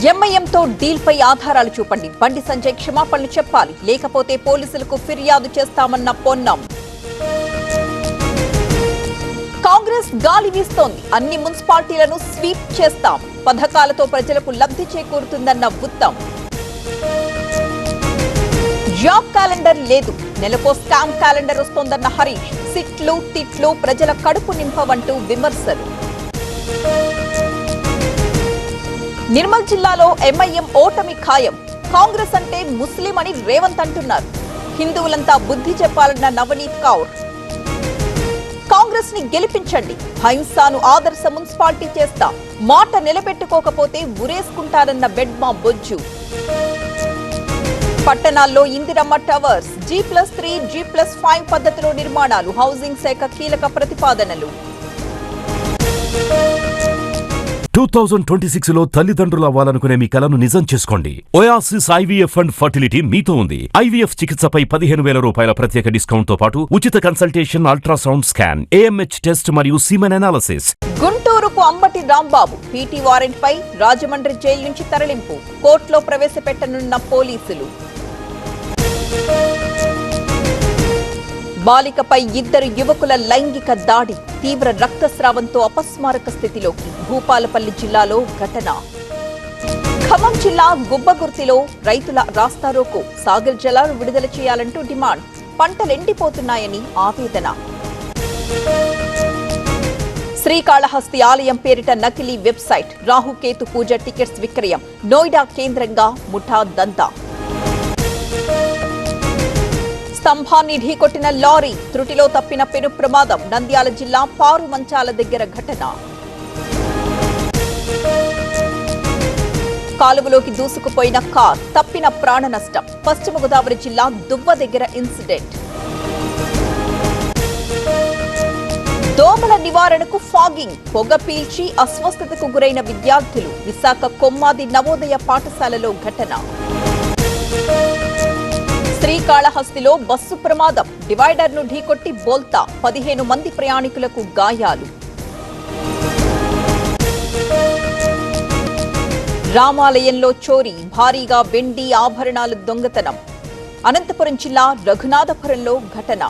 ఎంఐఎంతో డీల్పై ఆధారాలు చూపండి. బండి సంజయ్ క్షమాపణలు చెప్పాలి, లేకపోతే పోలీసులకు ఫిర్యాదు చేస్తామన్న పొన్నం. కాంగ్రెస్ గాలి వీస్తోంది, అన్ని మున్సిపాలిటీలను స్వీప్ చేస్తాం, పథకాలతో ప్రజలకు లబ్ధి చేకూరుతుందన్న ఉత్తమ్. జాబ్ క్యాలెండర్ లేదు, నెలకో స్కామ్ క్యాలెండర్ వస్తోందన్న హరీష్. సిట్లు తిట్లు ప్రజల కడుపు నింపవంటూ విమర్శలు. నిర్మల్ జిల్లాలో ఎంఐఎం ఓటమి ఖాయం. కాంగ్రెస్ అంటే ముస్లిం అని రేవంత్ అంటున్నారు. హిందువులంతా బుద్ధి చెప్పాలన్న నవనీత్ కౌర్. కాంగ్రెస్ ని గెలిపించండి, హింసాను ఆదర్శ మున్సిపాలిటీ చేస్తా, మాట నిలబెట్టుకోకపోతే ఉరేసుకుంటారన్న బెడ్మా బొజ్జు. పట్టణాల్లో ఇందిరమ్మ టవర్స్ G+3, G+5 పద్ధతిలో నిర్మాణాలు, హౌసింగ్ శాఖ కీలక ప్రతిపాదనలు. 2026 లో తల్లిదండ్రులు అవ్వాలనుకునే మీ కలను నిజం చేసుకోండి. ఓయాసిస్ IVF అండ్ ఫర్టిలిటీ మీతో ఉంది. IVF చికిత్సపై 15,000 రూపాయల ప్రత్యేక డిస్కౌంట్ తో పాటు ఉచిత consultation, ultrasound scan, AMH test మరియు సీమెన్ అనాలిసిస్. గుంటూరుకు అంబటి రాంబాబు పీటీ వారెంట్ పై రాజమండ్రి జైలు నుంచి తరలింపు, కోర్టులో ప్రవేశపెట్టనున్న పోలీసులు. బాలికపై 2 యువకుల లైంగిక దాడి, తీవ్ర రక్తస్రావంతో అపస్మారక స్థితిలోకి. భూపాలపల్లి జిల్లాలో ఘటన. ఖమ్మం జిల్లా గుబ్బగుర్తిలో రైతుల రాస్తారోకో, సాగర్ జలాలు విడుదల చేయాలంటూ డిమాండ్. పంటలెండిపోతున్నాయని ఆవేదన. శ్రీకాళహస్తి ఆలయం పేరిట నకిలీ వెబ్సైట్, రాహుకేతు పూజ టికెట్స్ విక్రయం, నోయిడా కేంద్రంగా ముఠా దందా. స్తంభాన్ని ఢీకొట్టిన లారీ, త్రుటిలో తప్పిన పెను ప్రమాదం. నంద్యాల జిల్లా పారు మంచాల దగ్గర ఘటన. కాలువలోకి దూసుకుపోయిన కార్, తప్పిన ప్రాణ నష్టం. పశ్చిమ గోదావరి జిల్లా దువ్వ దగ్గర ఇన్సిడెంట్. దోమల నివారణకు ఫాగింగ్, పొగ పీల్చి అస్వస్థతకు గురైన విద్యార్థులు. విశాఖ కొమ్మాది నవోదయ పాఠశాలలో ఘటన. శ్రీకాళహస్తిలో బస్సు ప్రమాదం, డివైడర్ను ఢీకొట్టి బోల్తా, 15 మంది ప్రయాణికులకు గాయాలు. రామాలయంలో చోరీ, భారీగా వెండి ఆభరణాలు దొంగతనం. అనంతపురం జిల్లా రఘునాథపురంలో ఘటన.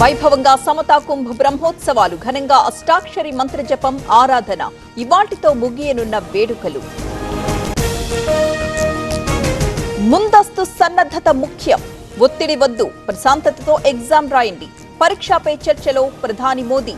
వైభవంగా సమతా కుంభ బ్రహ్మోత్సవాలు, ఘనంగా అష్టాక్షరి మంత్రజపం, ఆరాధన. ఇవాటితో ముగియనున్న వేడుకలు. ముందస్తు సన్నద్ధత ముఖ్యం, ఒత్తిడి వద్దు, ప్రశాంతతతో ఎగ్జామ్ రాయండి. పరీక్షపై చర్చలో ప్రధాని మోదీ.